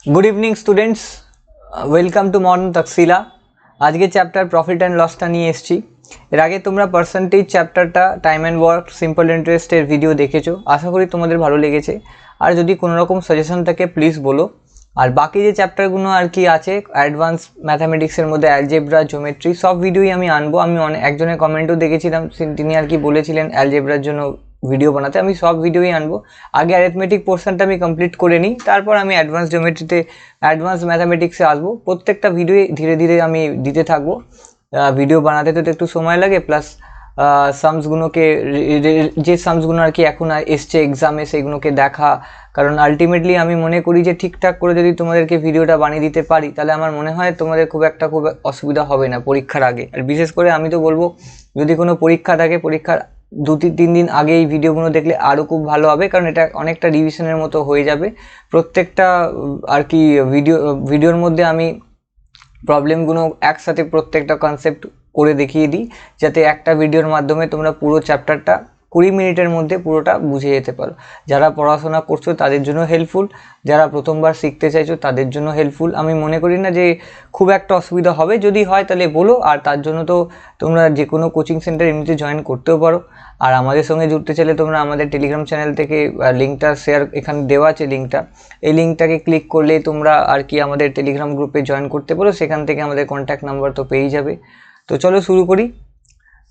Good evening students, welcome to modern Taxila. आज के chapter profit and लसटा निये एसेछि। एर आगे तोमरा पार्सेंटेज चैप्टारटा टाइम एंड वर्क सिम्पल इंटरेस्टेर भिडियो देखेछो, आशा करी तोमादेर भालो लेगेछे। और यदि कोनो रकम सजेशन थाके प्लिज बोलो। और बाकी जे चैप्टारगुलो आर कि आछे एडभान्स मैथमेटिक्सेर मध्य अलजेब्रा जियोमेट्री सब भिडियोई आमि आनबो। आमि एकजনের कमेंटও দেখেছিলাম, তিনি আর কি বলেছিলেন অ্যালজেব্রার জন্য ভিডিও বানাতে। আমি সব ভিডিওই আনবো। আগে অ্যারিথমেটিক পোর্শনটা আমি কমপ্লিট করে নিই, তারপর আমি অ্যাডভান্স জিওমেট্রিতে অ্যাডভান্স ম্যাথামেটিক্সে আসবো। প্রত্যেকটা ভিডিও ধীরে ধীরে আমি দিতে থাকবো। ভিডিও বানাতে তো একটু সময় লাগে, প্লাস সামসগুলোকে যে সামসগুলো আর কি এখন এসছে এক্সামে সেগুলোকে দেখা। কারণ আলটিমেটলি আমি মনে করি যে ঠিকঠাক করে যদি তোমাদেরকে ভিডিওটা বানিয়ে দিতে পারি তাহলে আমার মনে হয় তোমাদের খুব অসুবিধা হবে না পরীক্ষার আগে। আর বিশেষ করে আমি তো বলবো যদি কোনো পরীক্ষা থাকে পরীক্ষার 2-3 দিন আগে এই ভিডিওগুলো দেখলে আরও খুব ভালো হবে, কারণ এটা অনেকটা রিভিশনের মতো হয়ে যাবে। প্রত্যেকটা আর কি ভিডিওর মধ্যে আমি প্রবলেমগুলো একসাথে প্রত্যেকটা কনসেপ্ট করে দেখিয়ে দিই, যাতে একটা ভিডিওর মাধ্যমে তোমরা পুরো চ্যাপ্টারটা 20 মিনিটের মধ্যে পুরোটা বুঝে যেতে পারো। যারা পড়াশোনা করছো তাদের জন্য হেল্পফুল, যারা প্রথমবার শিখতে চাইছো তাদের জন্য হেল্পফুল। আমি মনে করি না যে খুব একটা অসুবিধা হবে, যদি হয় তাহলে বলো। আর তার জন্য তো তোমরা যে কোনো কোচিং সেন্টার এমনিতে জয়েন করতেও পারো। আর আমাদের সঙ্গে জুড়তে চাইলে তোমরা আমাদের টেলিগ্রাম চ্যানেল থেকে লিঙ্কটা শেয়ার এখানে দেওয়া আছে লিঙ্কটা, এই লিঙ্কটাকে ক্লিক করলে তোমরা আর কি আমাদের টেলিগ্রাম গ্রুপে জয়েন করতে পারো। সেখান থেকে আমাদের কন্ট্যাক্ট নাম্বার তো পেয়েই যাবে। তো চলো শুরু করি।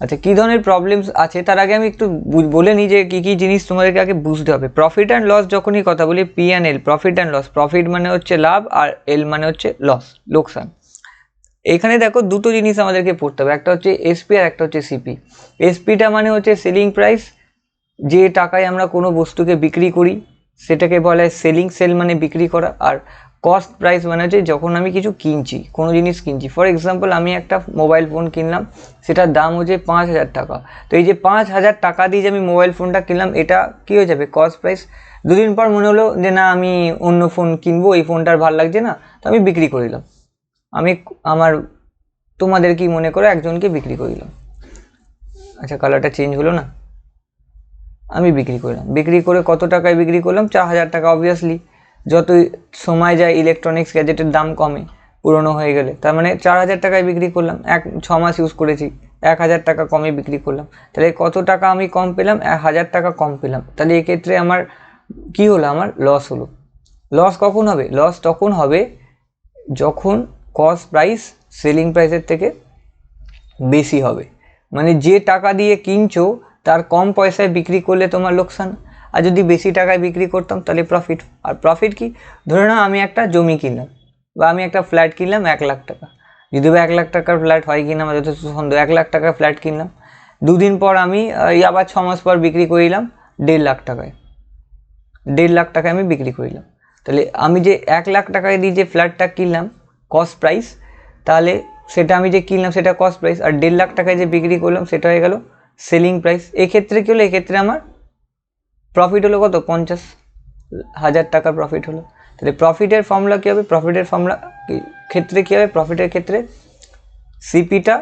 আচ্ছা, কী ধরনের প্রবলেমস আছে তার আগে আমি একটু বলে নিই যে কী কী জিনিস তোমাদেরকে আগে বুঝতে হবে। প্রফিট অ্যান্ড লস যখনই কথা বলি, P and L, profit and loss. Profit মানে হচ্ছে লাভ আর এল মানে হচ্ছে লস, লোকসান। এখানে দেখো দুটো জিনিস আমাদেরকে পড়তে হবে, একটা হচ্ছে এসপি আর একটা হচ্ছে সিপি। এসপিটা মানে হচ্ছে সেলিং প্রাইস, যে টাকায় আমরা কোনো বস্তুকে বিক্রি করি সেটাকে বলা হয় সেলিং। সেল মানে বিক্রি করা। আর কস্ট প্রাইস মানে হচ্ছে যখন আমি কিছু কিনছি, কোনো জিনিস কিনছি। ফর এক্সাম্পল আমি একটা মোবাইল ফোন কিনলাম, সেটার দাম হচ্ছে 5000 টাকা। তো এই যে 5000 টাকা দিয়ে যে আমি মোবাইল ফোনটা কিনলাম, এটা কী হয়ে যাবে? Cost price. দুদিন পর মনে হলো যে না আমি অন্য ফোন কিনবো, এই ফোনটার ভালো লাগছে না, তো আমি বিক্রি করে দিলাম। আমি তোমাদের কি মনে করো একজনকে বিক্রি করে দিলাম। আচ্ছা, কালারটা চেঞ্জ হলো না। আমি বিক্রি করলাম, বিক্রি করে কত টাকায় বিক্রি করলাম? 4000 টাকা। অবভিয়াসলি যত সময় যায় ইলেকট্রনিক্স গ্যাজেটের দাম কমে পুরনো হয়ে গেলে, তার মানে 4000 টাকায় বিক্রি করলাম। 6 মাস ইউজ করেছি, 1000 টাকা কমে বিক্রি করলাম। তাহলে কত টাকা আমি কম পেলাম? 1000 টাকা কম পেলাম। তাহলে এক্ষেত্রে আমার কি হলো? আমার লস হলো। লস কখন হবে? লস তখন হবে যখন কস্ট প্রাইস সেলিং প্রাইসের থেকে বেশি হবে। মানে যে টাকা দিয়ে কিনছো তার কম পয়সায় বিক্রি করলে তোমার লোকসান, আর যদি বেশি টাকায় বিক্রি করতাম তাহলে প্রফিট। আর প্রফিট কি? ধরে নাও আমি একটা জমি কিনলাম বা আমি একটা ফ্ল্যাট কিনলাম 1 লাখ টাকা। যদি বা 1 লাখ টাকার ফ্ল্যাট হয় কিনা আমার যথেষ্ট সন্দেহ। 1 লাখ টাকার ফ্ল্যাট কিনলাম, দুদিন পর আমি আবার 6 মাস পর বিক্রি করিলাম 1.5 লাখ টাকায়। 1.5 লাখ টাকায় আমি বিক্রি করিলাম। তাহলে আমি যে 1 লাখ টাকায় দিয়ে যে ফ্ল্যাটটা কিনলাম কস্ট প্রাইস, তাহলে সেটা আমি যে কিনলাম সেটা কস্ট প্রাইস, আর 1.5 লাখ টাকায় যে বিক্রি করলাম সেটা হয়ে গেল সেলিং প্রাইস। এক্ষেত্রে কী হলো? এক্ষেত্রে আমার প্রফিট হলো কত? 50,000 টাকার প্রফিট হলো। তাহলে প্রফিটের ফর্মুলা কী হবে? প্রফিটের ফর্মুলা ক্ষেত্রে কী হবে? প্রফিটের ক্ষেত্রে সিপিটা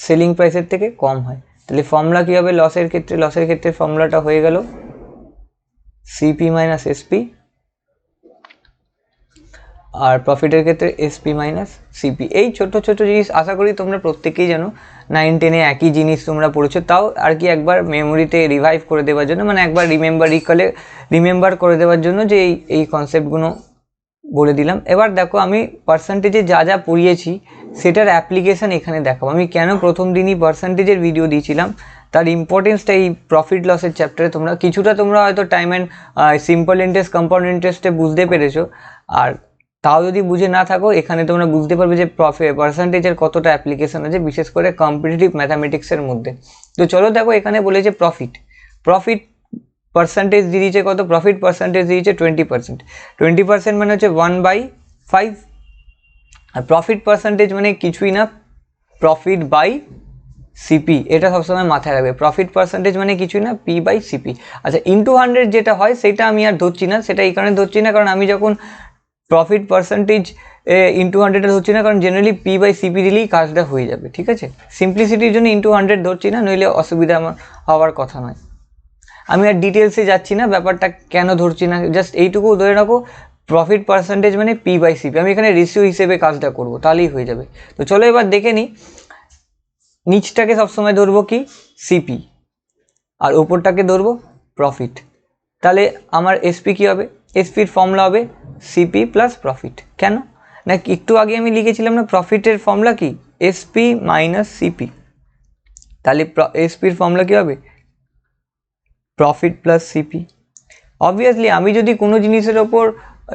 সেলিং প্রাইসের থেকে কম হয়। তাহলে ফর্মুলা কী হবে? লসের ক্ষেত্রে, লসের ক্ষেত্রে ফর্মুলাটা হয়ে গেল সিপি মাইনাস এসপি, আর প্রফিটের ক্ষেত্রে এসপি মাইনাস সিপি। এই ছোট ছোট জিনিস আশা করি তোমরা প্রত্যেকেই জানো। 9-10-এ একই জিনিস তোমরা পড়েছো, তাও আর কি একবার মেমোরিতে রিভাইভ করে দেওয়ার জন্য, মানে একবার রিমেম্বার করে দেওয়ার জন্য যে এই কনসেপ্টগুলো বলে দিলাম। এবার দেখো আমি পার্সেন্টেজে যা যা পড়িয়েছি সেটার অ্যাপ্লিকেশান এখানে দেখাবো। আমি কেন প্রথম দিনই পার্সেন্টেজের ভিডিও দিয়েছিলাম তার ইম্পর্টেন্সটা এই প্রফিট লসের চ্যাপ্টারে তোমরা হয়তো time and simple interest, compound ইন্টারেস্টে বুঝতে পেরেছো। আর তাও যদি বুঝে না থাকো, এখানে তোমরা বুঝতে পারবে যে পার্সেন্টেজের কতটা অ্যাপ্লিকেশন আছে, বিশেষ করে কম্পিটিটিভ ম্যাথামেটিক্সের মধ্যে। তো চলো দেখো, এখানে বলেছে প্রফিট পার্সেন্টেজ দিয়েছে কত? প্রফিট পার্সেন্টেজ দিয়েছে 20%। 20% মানে হচ্ছে 1/5। আর প্রফিট পার্সেন্টেজ মানে কিছুই না, প্রফিট বাই সিপি। এটা সবসময় মাথায় রাখবে। প্রফিট পার্সেন্টেজ মানে কিছুই না, P/CP। আচ্ছা, ইন্টু 100 যেটা হয় সেটা আমি আর ধরছি না। সেটা এই কারণে ধরছি না কারণ আমি যখন প্রফিট পার্সেন্টেজ ইন্টু 100 ধরছি না, কারণ জেনারেলি P/CP দিলেই কাজটা হয়ে যাবে। ঠিক আছে, সিম্পলিসিটির জন্য ইন্টু 100 ধরছি না, নইলে অসুবিধা আমার হওয়ার কথা নয়। আমি আর ডিটেলসে যাচ্ছি না ব্যাপারটা কেন ধরছি না, জাস্ট এইটুকু ধরে রাখো প্রফিট পার্সেন্টেজ মানে পি বাই সিপি, আমি এখানে রেশিও হিসেবে কাজটা করব, তাহলেই হয়ে যাবে। তো চলো এবার দেখে নিই, নিচটাকে সবসময় ধরবো কি সিপি, আর ওপরটাকে ধরবো প্রফিট। তাহলে আমার এসপি কী হবে, এসপির ফর্মুলা হবে সিপি প্লাস প্রফিট। কেন না, একটু আগে আমি লিখেছিলাম না প্রফিটের ফর্মুলা কি, এসপি মাইনাস সিপি। তাহলে এসপির ফর্মুলা কী হবে, প্রফিট প্লাস সিপি। অবভিয়াসলি আমি যদি কোনো জিনিসের ওপর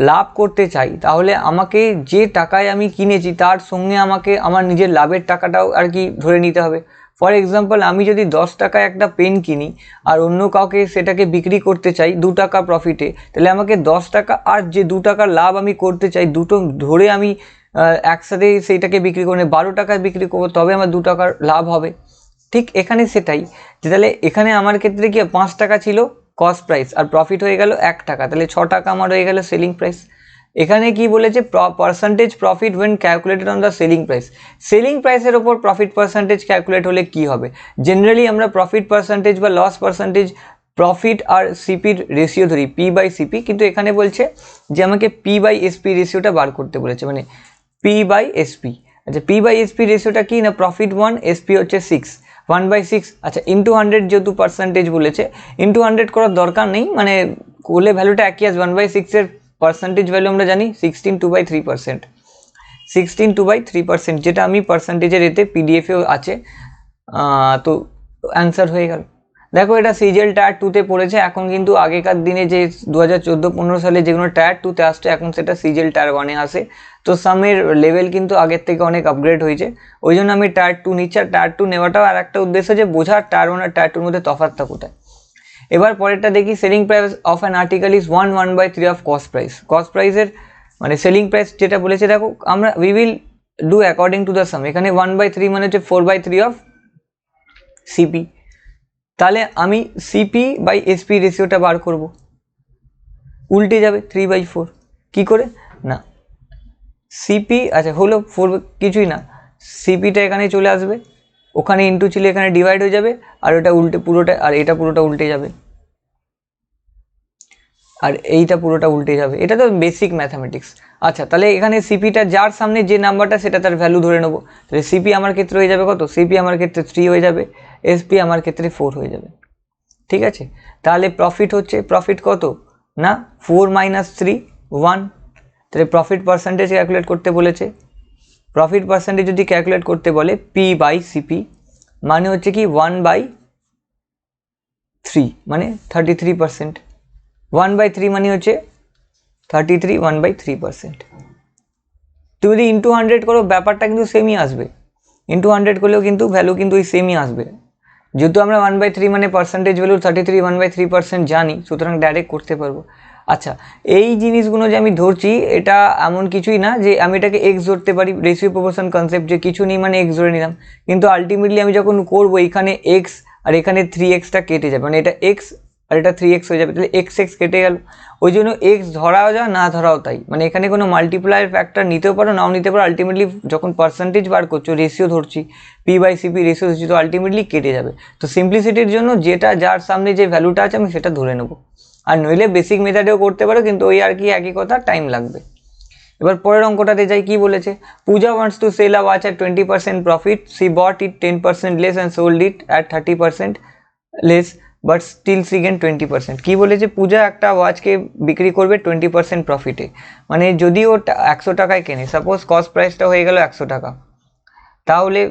লাভ করতে চাই, তাহলে আমাকে যে টাকায় আমি কিনেছি তার সঙ্গে আমাকে আমার নিজের লাভের টাকাটাও আর কি ধরে নিতে হবে। ফর এক্সাম্পল, আমি যদি 10 টাকায় একটা পেন কিনি আর অন্য কাউকে সেটাকে বিক্রি করতে চাই 2 টাকা প্রফিটে, তাহলে আমাকে 10 টাকা আর যে 2 টাকার লাভ আমি করতে চাই, দুটো ধরে আমি একসাথে সেইটাকে বিক্রি করে 12 টাকায় বিক্রি করবো, তবে আমার 2 টাকার লাভ হবে। ঠিক এখানে সেটাই, যে তাহলে এখানে আমার ক্ষেত্রে কি 5 টাকা ছিল কস্ট প্রাইস আর প্রফিট হয়ে গেল 1 টাকা, তাহলে 6 টাকা আমার হয়ে গেল সেলিং প্রাইস। এখানে কি বলেছে, percentage profit when calculated on the selling price. Selling প্রাইসের ওপর প্রফিট পার্সেন্টেজ ক্যালকুলেট হলে কি হবে, জেনারেলি আমরা প্রফিট পার্সেন্টেজ বা লস পার্সেন্টেজ প্রফিট আর সিপির রেশিও ধরি পি বাই সিপি, কিন্তু এখানে বলছে যে আমাকে পি বাই এসপি রেশিওটা বার করতে বলেছে, মানে পি বাই এসপি। আচ্ছা, পি বাই এসপি রেশিওটা কি না, প্রফিট 1, এসপি হচ্ছে 6, 1/6। আচ্ছা, ইন্টু 100 যেহেতু পার্সেন্টেজ বলেছে, ইন্টু 100 করার দরকার নেই, মানে করলে ভ্যালুটা একই আসবে। 1/6 এর পার্সেন্টেজ ভ্যালু আমরা জানি 16/2/3%, 16/2/3%, যেটা আমি পার্সেন্টেজের এতে পিডিএফেও আছে। তো অ্যান্সার হয়ে গেল। দেখো এটা সিজিএল টায়ার 2তে পড়েছে, এখন কিন্তু আগেকার দিনে যে 2014-15 সালে যেগুলো টায়ার 2তে আসতো, এখন সেটা সিজিএল টায়ার 1-এ আসে। তো সামের লেভেল কিন্তু আগের থেকে অনেক আপগ্রেড হয়েছে, ওই জন্য আমি টায়ার 2 নিচ্ছি। আর টায়ার 2 নেওয়াটাও আর একটা উদ্দেশ্য যে বোঝার টায়ার 1 আর টায়ার 2-র মধ্যে তফাৎটা কোথায়। এবার পরেরটা দেখি, selling price of an article is 1/3 of cost price. Cost প্রাইসের মানে সেলিং প্রাইস যেটা বলেছে, দেখো আমরা we will do according to the sum. এখানে 1/3 মানে হচ্ছে 4/3 অফ সিপি। তাহলে আমি সিপি বাই এসপি রেশিওটা বার করব, উল্টে যাবে 3/4। কি করে না, সিপি আচ্ছা হলো 4, কিছুই না, সিপিটা এখানে চলে আসবে, ওখানে ইন্টু ছিল এখানে ডিভাইড হয়ে যাবে, আর ওটা উল্টে পুরোটা, আর এটা পুরোটা উল্টে যাবে, আর এইটা পুরোটা উল্টে যাবে। এটা তো বেসিক ম্যাথামেটিক্স। আচ্ছা, তাহলে এখানে সিপিটা যার সামনে যে নাম্বারটা সেটা তার ভ্যালু ধরে নেবো। তাহলে সিপি আমার ক্ষেত্রে হয়ে যাবে কত, সিপি আমার ক্ষেত্রে 3 হয়ে যাবে, এসপি আমার ক্ষেত্রে 4 হয়ে যাবে। ঠিক আছে, তাহলে প্রফিট হচ্ছে, প্রফিট কত না 4 - 3 1। তাহলে প্রফিট পার্সেন্টেজ ক্যালকুলেট করতে বলেছে, প্রফিট পার্সেন্টেজ যদি ক্যালকুলেট করতে বলে পি বাই সিপি মানে হচ্ছে কি 1/3 মানে 33%, 1/3 মানে হচ্ছে 33, 1/3%। তুমি যদি ইন্টু 100 করো ব্যাপারটা কিন্তু সেমই আসবে, ইন্টু 100 করলেও কিন্তু ভ্যালু কিন্তু ওই সেমই আসবে। যেহেতু আমরা 1/3 মানে পার্সেন্টেজ ভ্যালু 33, 1/3% জানি, সুতরাং ডাইরেক্ট করতে পারবো। আচ্ছা, এই জিনিসগুলো যে আমি ধরছি এটা এমন কিছুই না যে আমি এটাকে এক্স ধরতে পারি, রেশিও প্রপোর্শন কনসেপ্ট, যে কিছু নেই মানে এক্স ধরে নিলাম, কিন্তু আলটিমেটলি আমি যখন করবো এখানে এক্স আর এখানে 3x কেটে যাবে, মানে এটা এক্স আর এটা 3x হয়ে যাবে, তাহলে এক্স কেটে গেল। ওই জন্য এক্স ধরাও যা না ধরাও তাই, মানে এখানে কোনো মাল্টিপ্লায়ার ফ্যাক্টর নিতেও পারো নাও নিতে পারো, আলটিমেটলি যখন পার্সেন্টেজ বার করছো রেশিও ধরছি, পি বাই সিপি রেশিও ধরছি, তো আলটিমেটলি কেটে যাবে। তো সিম্পলিসিটির জন্য যেটা যার সামনে যে ভ্যালুটা আছে আমি সেটা ধরে নেবো, আর নইলে বেসিক মেথডেও করতে পারো, কিন্তু ওই আর কি একই কথা, টাইম লাগবে। এবার পরের অঙ্কটাতে যাই, কি বলেছে, Puja wants to sell a watch at 20% profit, she bought it 10% less and sold it at 30% less, but still she gain 20%। কী বলেছে, পূজা একটা ওয়াচকে বিক্রি করবে 20% প্রফিটে, মানে যদি ও 100 টাকায় কেনে, সাপোজ কস্ট প্রাইসটা হয়ে গেল 100 টাকা, তাহলে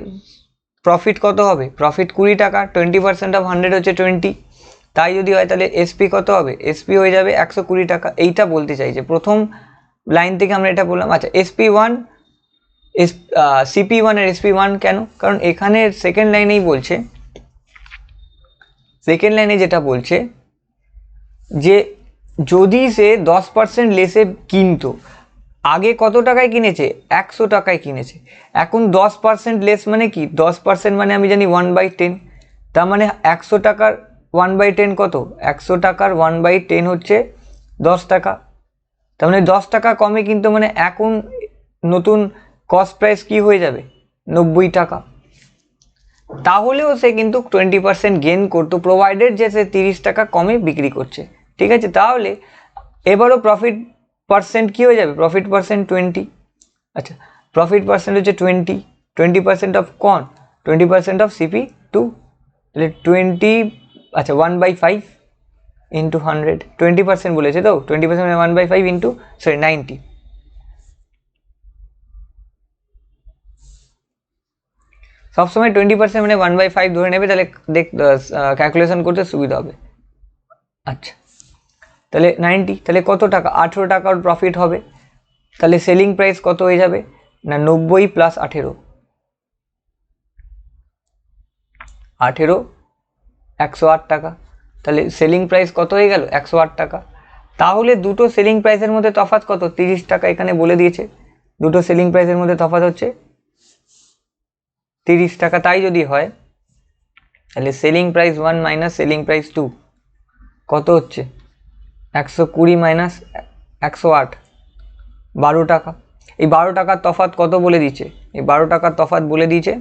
প্রফিট কত হবে, প্রফিট 20 টাকা, 20% অফ 100 হচ্ছে 20, তাই যদি হয় তাহলে এসপি কত হবে, এসপি হয়ে যাবে 120 টাকা। এইটা বলতে চাইছে প্রথম লাইন থেকে আমরা এটা বললাম। আচ্ছা, SP1 CP1 আর SP1 কেন, কারণ এখানে সেকেন্ড লাইনেই বলছে, সেকেন্ড লাইনে যেটা বলছে যে যদি সে 10% লেসে কিনতো, আগে কত টাকায় কিনেছে, 100 টাকায় কিনেছে, এখন 10% লেস মানে কি, 10% মানে আমি জানি 1/10, তার মানে 100 টাকার 1/10 কত, 100 টাকার 1/10 হচ্ছে 10 টাকা, তার মানে 10 টাকা কমে কিন্তু, মানে এখন নতুন কস্ট প্রাইস কি হয়ে যাবে 90 টাকা। তাহলেও সে কিন্তু 20% গেন করতো, প্রোভাইডেড যে সে 30 টাকা কমে বিক্রি করছে। ঠিক আছে, তাহলে এবারও প্রফিট পার্সেন্ট কী হয়ে যাবে, প্রফিট পার্সেন্ট 20। আচ্ছা, প্রফিট পার্সেন্ট হচ্ছে 20% অফ কন, 20% অফ CP2, তাহলে 20, আচ্ছা 1/5 ইন্টু 100, 20% বলেছে তো, 20% 1/5 ইন্টু 90। সবসময় 20% মানে 1/5 ধরে নেবে, তাহলে ক্যালকুলেশন করতে সুবিধা হবে। আচ্ছা, তাহলে 90, তাহলে কত টাকা, 18 টাকার প্রফিট হবে। তাহলে সেলিং প্রাইস কত হয়ে যাবে না, 90 প্লাস 18, 108 টাকা। তাহলে সেলিং প্রাইস কত হয়ে গেল, 108 টাকা। তাহলে দুটো সেলিং প্রাইসের মধ্যে তফাৎ কত, 30 টাকা এখানে বলে দিয়েছে। দুটো সেলিং প্রাইসের মধ্যে তফাৎ হচ্ছে 30 টাকা। তাই যদি হয় তাহলে selling price 1 minus selling price 2 কত হচ্ছে, 120 মাইনাস 108, 12 টাকা। এই 12 টাকার তফাৎ কত বলে দিচ্ছে, এই 12 টাকার তফাৎ বলে দিয়েছে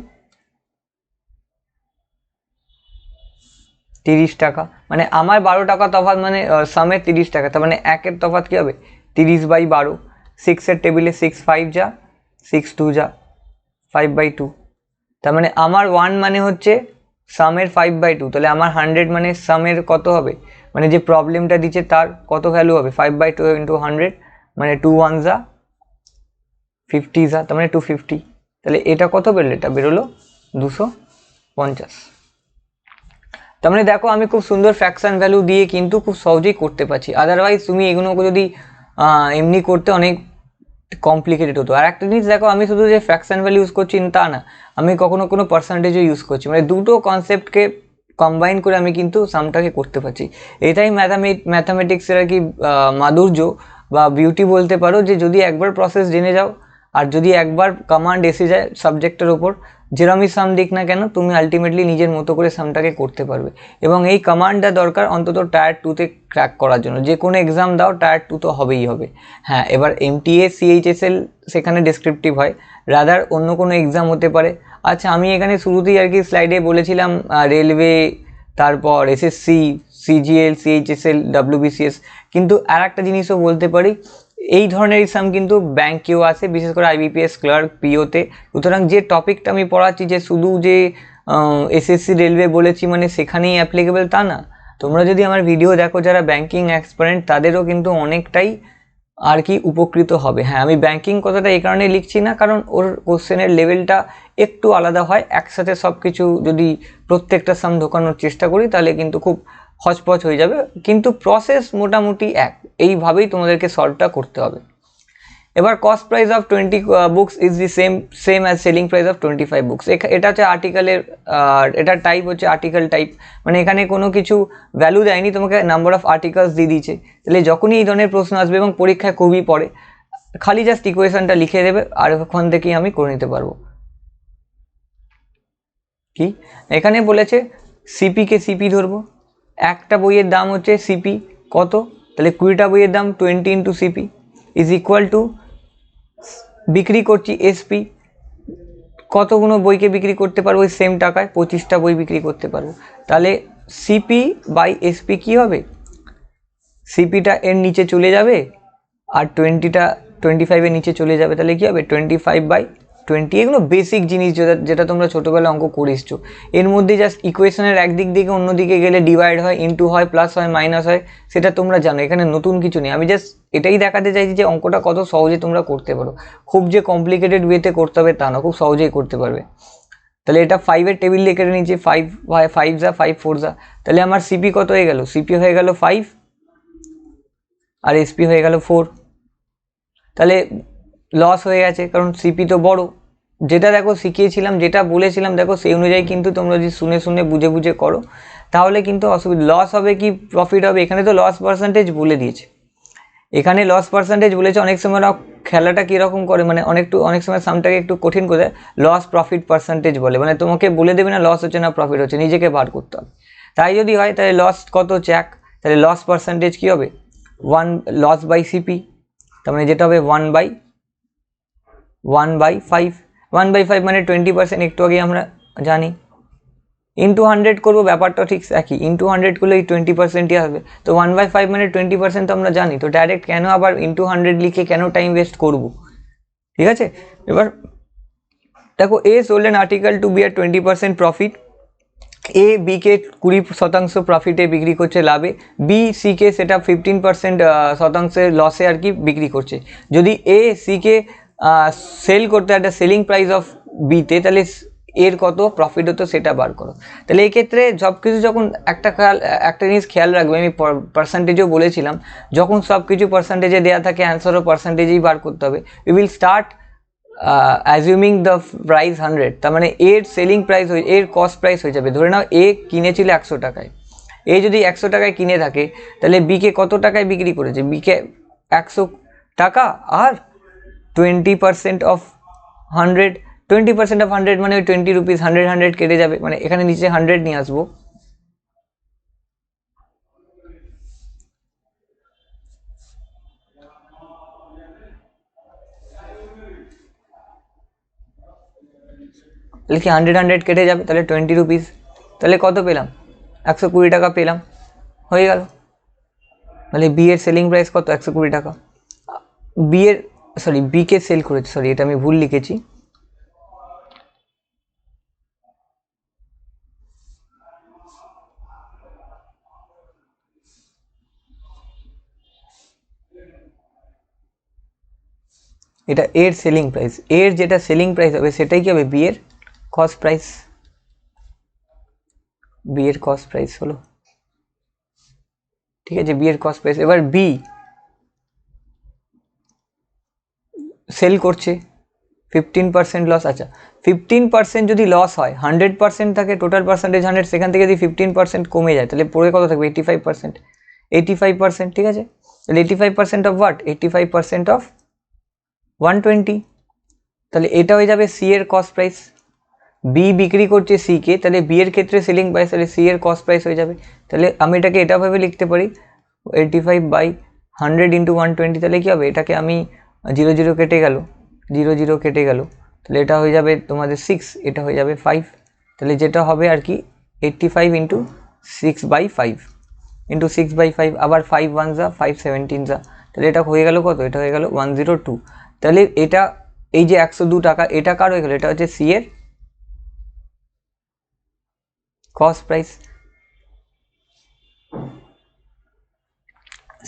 30 টাকা। মানে আমার 12 টাকা তফাৎ মানে সামের 30 টাকা, তার মানে একের তফাৎ কী হবে, 30/12। 6-এর টেবিলে 6 5 যা, 6 2 যা, 5/2। তার মানে আমার 1 মানে হচ্ছে সামের 5/2, তাহলে আমার 100 মানে সামের কত হবে, মানে যে প্রবলেমটা দিচ্ছে তার কত ভ্যালু হবে, 5/2 ইন্টু 100, মানে 2 1 যা 50 যা, তার মানে 250। তাহলে এটা কত বেরোলো, এটা বেরোলো 250। তার মানে দেখো আমি খুব সুন্দর ফ্র্যাকশন ভ্যালু দিয়ে কিন্তু খুব সহজেই করতে পারছি। আদারওয়াইজ তুমি এগুলোকে যদি এমনি করতে অনেক কমপ্লিকেটেড হতো। আর একটা জিনিস দেখো, আমি শুধু যে ফ্র্যাকশন ভ্যালু ইউজ করছি তা না, আমি কখনো কোনো পার্সেন্টেজও ইউজ করছি, মানে দুটো কনসেপ্টকে কম্বাইন করে আমি কিন্তু সামটাকে করতে পারছি। এটাই ম্যাথামেটিক্সের আর কি মাধুর্য বা বিউটি বলতে পারো, যে যদি একবার প্রসেস জেনে যাও আর যদি একবার কমান্ড এসে যায় সাবজেক্টের ওপর, যেরমই সাম দিক না কেন তুমি আলটিমেটলি নিজের মতো করে সামটাকে করতে পারবে। এবং এই কমান্ডটা দরকার অন্তত টায়ার 2তে ক্র্যাক করার জন্য। যে কোনো এক্সাম দাও টায়ার 2 তো হবেই হবে। হ্যাঁ, এবার MTA CHSL সেখানে ডেসক্রিপটিভ হয়, রাদার অন্য কোনো এক্সাম হতে পারে। আচ্ছা, আমি এখানে শুরুতেই আর কি স্লাইডে বলেছিলাম রেলওয়ে, তারপর SSC, CGL, CHSL, WBCS, কিন্তু আর একটা জিনিসও বলতে পারি, এই ধরনের এক্সাম কিন্তু ব্যাংকেও আসে, বিশেষ করে IBPS ক্লার্ক, POতে। সুতরাং যে টপিকটা আমি পড়াচ্ছি যে শুধু যে SSC রেলওয়ে বলেছি মানে সেখানেই অ্যাপ্লিকেবল তা না। তোমরা যদি আমার ভিডিও দেখো যারা ব্যাংকিং এক্সপার্ট, তাদেরও কিন্তু অনেকটাই আর কি উপকৃত হবে। হ্যাঁ, আমি ব্যাংকিং কথাটা এই কারণে লিখছি না, কারণ ওর কোশ্চেনের লেভেলটা একটু আলাদা হয়। একসাথে সব কিছু যদি প্রত্যেকটা সাম ঢোকানোর চেষ্টা করি তাহলে কিন্তু খুব হচপচ হয়ে যাবে, কিন্তু প্রসেস মোটামুটি এক, এইভাবেই তোমাদেরকে সলভটা করতে হবে। এবার cost price of 20 books is the same as selling price of 25 books. এটা হচ্ছে আর্টিকেলের, এটার টাইপ হচ্ছে আর্টিকেল টাইপ, মানে এখানে কোনো কিছু ভ্যালু দেয়নি, তোমাকে নাম্বার অফ আর্টিকেলস দিয়ে দিয়েছে। তাহলে যখনই এই ধরনের প্রশ্ন আসবে এবং পরীক্ষায় খুবই পড়ে, খালি জাস্ট ইকুয়েশনটা লিখে দেবে আর ওখান থেকেই আমি করে নিতে পারবো। কি এখানে বলেছে সিপিকে সিপি ধরবো, একটা বইয়ের দাম হচ্ছে সিপি কত, তাহলে 20টা বইয়ের দাম 20 into CP is equal two বিক্রি করছি এসপি, কতগুলো বইকে বিক্রি করতে পারবো ওই সেম টাকায়, 25টা বই বিক্রি করতে পারবো। তাহলে সিপি বাই এসপি কী হবে, সিপিটা এর নিচে চলে যাবে আর 25-এর নিচে চলে যাবে, তাহলে কী হবে 25/20। এগুলো বেসিক জিনিস যেটা তোমরা ছোটোবেলায় অঙ্ক করে এসছো। এর মধ্যে জাস্ট ইকুয়েশনের একদিক থেকে অন্যদিকে গেলে ডিভাইড হয়, ইন্টু হয়, প্লাস হয়, মাইনাস হয়, সেটা তোমরা জানো। এখানে নতুন কিছু নেই, আমি জাস্ট এটাই দেখাতে চাইছি যে অঙ্কটা কত সহজে তোমরা করতে পারো। খুব যে কমপ্লিকেটেড ওয়েতে করতে হবে তা না, খুব সহজেই করতে পারবে। তাহলে এটা 5-এর টেবিল লিখে নিয়েছি, 5 যা 5 4 যা, তাহলে আমার সিপি কত হয়ে গেল, সিপি হয়ে গেল 5 আর এসপি হয়ে গেল 4। তাহলে লস হয়ে গেছে, কারণ সিপি তো বড়। যেটা দেখো শিখিয়েছিলাম, যেটা বলেছিলাম দেখো সেই অনুযায়ী কিন্তু তোমরা যদি শুনে শুনে বুঝে বুঝে করো তাহলে কিন্তু অসুবিধা, লস হবে কি প্রফিট হবে, এখানে তো লস পার্সেন্টেজ বলে দিয়েছে। এখানে লস পার্সেন্টেজ বলেছে। অনেক সময় খেলাটা কীরকম করে, মানে অনেক সময় সামটাকে একটু কঠিন করে দেয়, লস প্রফিট পার্সেন্টেজ বলে, মানে তোমাকে বলে দেবে না লস হচ্ছে না প্রফিট হচ্ছে, নিজেকে বার করতে হবে। তাই যদি হয় তাহলে লস কত হচ্ছে 1, তাহলে লস পার্সেন্টেজ কী হবে 1 লস বাই সিপি, তার মানে যেটা হবে 1/5, 1/5 মানে 20%, একটু আগে আমরা জানি ইন্টু 100 করবো, ব্যাপারটা ঠিক একই, ইন্টু 100 করলে এই 20%ই আসবে। তো 1/5 মানে 20% তো আমরা জানি, তো ডাইরেক্ট কেন আবার ইন্টু 100 লিখে কেন টাইম ওয়েস্ট করবো, ঠিক আছে। এবার দেখো, A sold an article to B আর 20% প্রফিট, এ বিকে 20% প্রফিটে বিক্রি করছে লাভে, বি সিকে সেটা 15% শতাংশের লসে আর কি বিক্রি করছে। যদি এ সিকে সেল করতে একটা সেলিং প্রাইস অফ বিতে, তাহলে এর কত প্রফিট হতো সেটা বার করো। তাহলে এই ক্ষেত্রে সব কিছু যখন একটা জিনিস খেয়াল রাখবে, আমি পার্সেন্টেজও বলেছিলাম, যখন সব কিছু পার্সেন্টেজে দেওয়া থাকে অ্যান্সারও পার্সেন্টেজেই বার করতে হবে। We will start assuming the price 100, তার মানে এর সেলিং প্রাইস এর কস্ট প্রাইস হয়ে যাবে, ধরে নাও এ কিনেছিল 100 টাকায়, এ যদি 100 টাকায় কিনে থাকে, তাহলে বিকে কত টাকায় বিক্রি করেছে, বিকে 100 টাকা, আর 20% অফ 100, 20% অফ 100 মানে ওই 20 রুপিস, 100 কেটে যাবে, মানে এখানে নিচে 100 নিয়ে আসবো। তাহলে কি 100 কেটে যাবে, তাহলে 20 রুপিস, তাহলে কত পেলাম, 120 টাকা পেলাম, হয়ে গেল। তাহলে বি এর সেলিং প্রাইস কত, 120 টাকা। বি এর বিকে সেল করেছে, এটা আমি ভুল লিখেছি, এটা এর সেলিং প্রাইস, এর যেটা সেলিং প্রাইস হবে সেটাই কি হবে, বি এর কস্ট প্রাইস, বি এর কস্ট প্রাইস হলো, ঠিক আছে, বি এর কস্ট প্রাইস। এবার বি সেল করছে 15% লস, আচ্ছা 15% যদি লস হয়, 100% থাকে টোটাল পার্সেন্টেজ 100, সেখান থেকে যদি 15% কমে যায়, তাহলে পরে কত থাকবে, 85%, 85%, ঠিক আছে। তাহলে 85% অফ হোয়াট, 85% অফ 120, তাহলে এটা হয়ে যাবে সি এর কস্ট প্রাইস। বি বিক্রি করছে সি কে, তাহলে বি এর ক্ষেত্রে সেলিং প্রাইস, তাহলে সি এর কস্ট প্রাইস হয়ে যাবে। তাহলে আমি এটাকে এটাভাবে লিখতে পারি, 85/100 ইন্টু 120, তাহলে কী হবে, এটাকে আমি 0 কেটে গেল, 0 কেটে গেল, তাহলে এটা হয়ে যাবে তোমাদের 6, এটা হয়ে যাবে 5, তাহলে যেটা হবে আর কি 85 ইন্টু 6/5 ইন্টু 6/5, আবার 5 1 যা 5 17 যা, তাহলে এটা হয়ে গেল কত, এটা হয়ে গেল 102। তাহলে এটা এই যে 102 টাকা, এটা কার হয়ে গেল, এটা হচ্ছে সি এর কস্ট প্রাইস,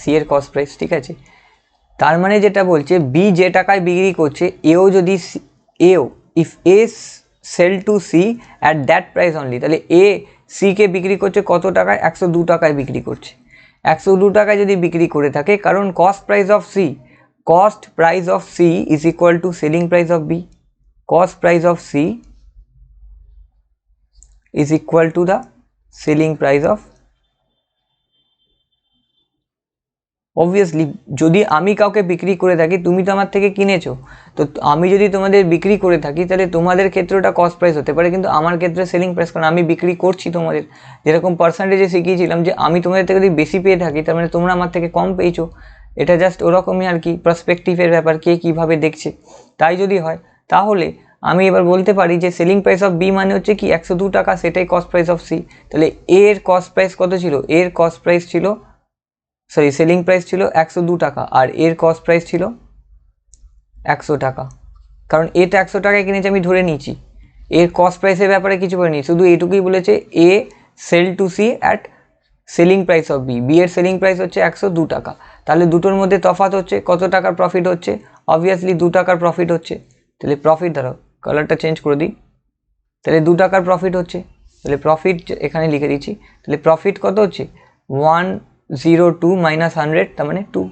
সি এর কস্ট প্রাইস, ঠিক আছে। তার মানে যেটা বলছে, বি যে টাকায় বিক্রি করছে, এও যদি if A sell to C at that price only, তাহলে এ সি কে বিক্রি করছে কত টাকায়, 102 টাকায় বিক্রি করছে। 102 টাকায় যদি বিক্রি করে থাকে, কারণ cost price of C is equal to selling price of B, cost price of C is equal to the selling price of, obviously যদি আমি কাউকে বিক্রি করে থাকি, তুমি তো আমার থেকে কিনেছো, তো আমি যদি তোমাদের বিক্রি করে থাকি, তাহলে তোমাদের ক্ষেত্রে ওটা কস্ট প্রাইস হতে পারে, কিন্তু আমার ক্ষেত্রে সেলিং প্রাইস, কারণ আমি বিক্রি করছি তোমাদের। যেরকম পার্সেন্টেজে শিখিয়েছিলাম যে আমি তোমাদের থেকে যদি বেশি পেয়ে থাকি, তার মানে তোমরা আমার থেকে কম পেয়েছো, এটা জাস্ট ওরকমই আর কি, পার্সপেক্টিভের ব্যাপার, কে কীভাবে দেখছে। তাই যদি হয়, তাহলে আমি এবার বলতে পারি যে সেলিং প্রাইস অফ বি মানে হচ্ছে কি 102 টাকা, সেটাই কস্ট প্রাইস অফ সি। তাহলে এর কস্ট প্রাইস কত ছিল, এর কস্ট প্রাইস ছিল, সেলিং প্রাইস ছিল 102 টাকা, আর এর কস্ট প্রাইস ছিল 100 টাকা, কারণ এটা 100 টাকায় কিনেছে আমি ধরে নিয়েছি, এর কস্ট প্রাইসের ব্যাপারে কিছু বলিনি, শুধু এটুকুই বলেছে A sell to C at selling price of B, B এর সেলিং প্রাইস হচ্ছে 102 টাকা। তাহলে দুটোর মধ্যে তফাৎ হচ্ছে কত টাকার প্রফিট হচ্ছে, অবভিয়াসলি 2 টাকার প্রফিট হচ্ছে। তাহলে প্রফিট, ধরো কালারটা চেঞ্জ করে দিই, তাহলে 2 টাকার প্রফিট হচ্ছে, তাহলে প্রফিট এখানে লিখে দিচ্ছি, তাহলে প্রফিট কত হচ্ছে 102 মাইনাস 100, তার মানে 2।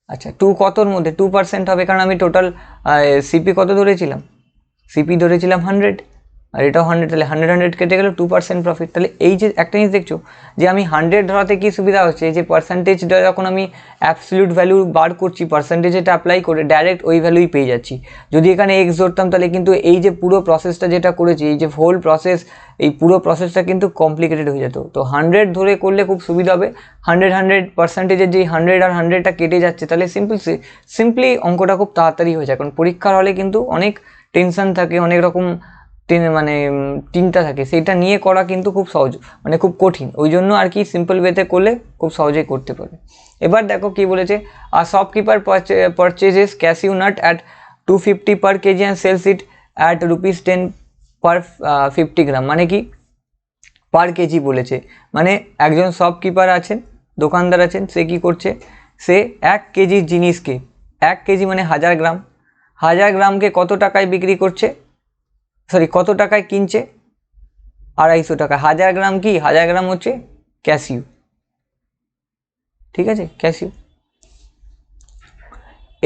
আচ্ছা 2 কতর মধ্যে, 2% হবে, কারণ আমি টোটাল সিপি কত ধরেছিলাম, সিপি ধরেছিলাম 100, আর এটাও 100, তাহলে 100 কেটে গেল 2% প্রফিট। তাহলে এই যে একটা জিনিস দেখছো যে আমি 100 ধরাতে কি সুবিধা হচ্ছে, যে পার্সেন্টেজটা যখন আমি অ্যাবসলিউট ভ্যালু বার করছি, পার্সেন্টেজ এটা অ্যাপ্লাই করে ডাইরেক্ট ওই ভ্যালুই পেয়ে যাচ্ছি। যদি এখানে এক্স ধরতাম, তাহলে কিন্তু এই যে পুরো প্রসেসটা যেটা করেছি, এই যে হোল প্রসেস, এই পুরো প্রসেসটা কিন্তু কমপ্লিকেটেড হয়ে যেত। তো 100 ধরে করলে খুব সুবিধা হবে, 100 পার্সেন্টেজের যেই 100 আর 100টা কেটে যাচ্ছে, তাহলে সিম্পলি অঙ্কটা খুব তাড়াতাড়ি হয়ে যায়। কারণ পরীক্ষার হলে কিন্তু অনেক টেনশন থাকে, অনেক রকম মানে তিনটা থাকে, সেটা নিয়ে করা কিন্তু খুব সহজ, মানে খুব কঠিন, ওই জন্য আর কি সিম্পল ওয়েতে করলে খুব সহজেই করতে পারে। এবার দেখো কি বলেছে, আর shopkeeper purchases cashew nut at 250 per kg and sells it at ₹10 per 50 গ্রাম। মানে কি পার কেজি বলেছে, মানে একজন শপকিপার আছেন, দোকানদার আছেন, সে কি করছে, সে 1 কেজির জিনিসকে, 1 কেজি মানে 1000 গ্রাম, 1000 গ্রামকে কত টাকায় বিক্রি করছে, সরি কত টাকায় কিনছে, 250 টাকা। 1000 গ্রাম কি, 1000 গ্রাম হচ্ছে ক্যাশিউ, ঠিক আছে, ক্যাশিউ।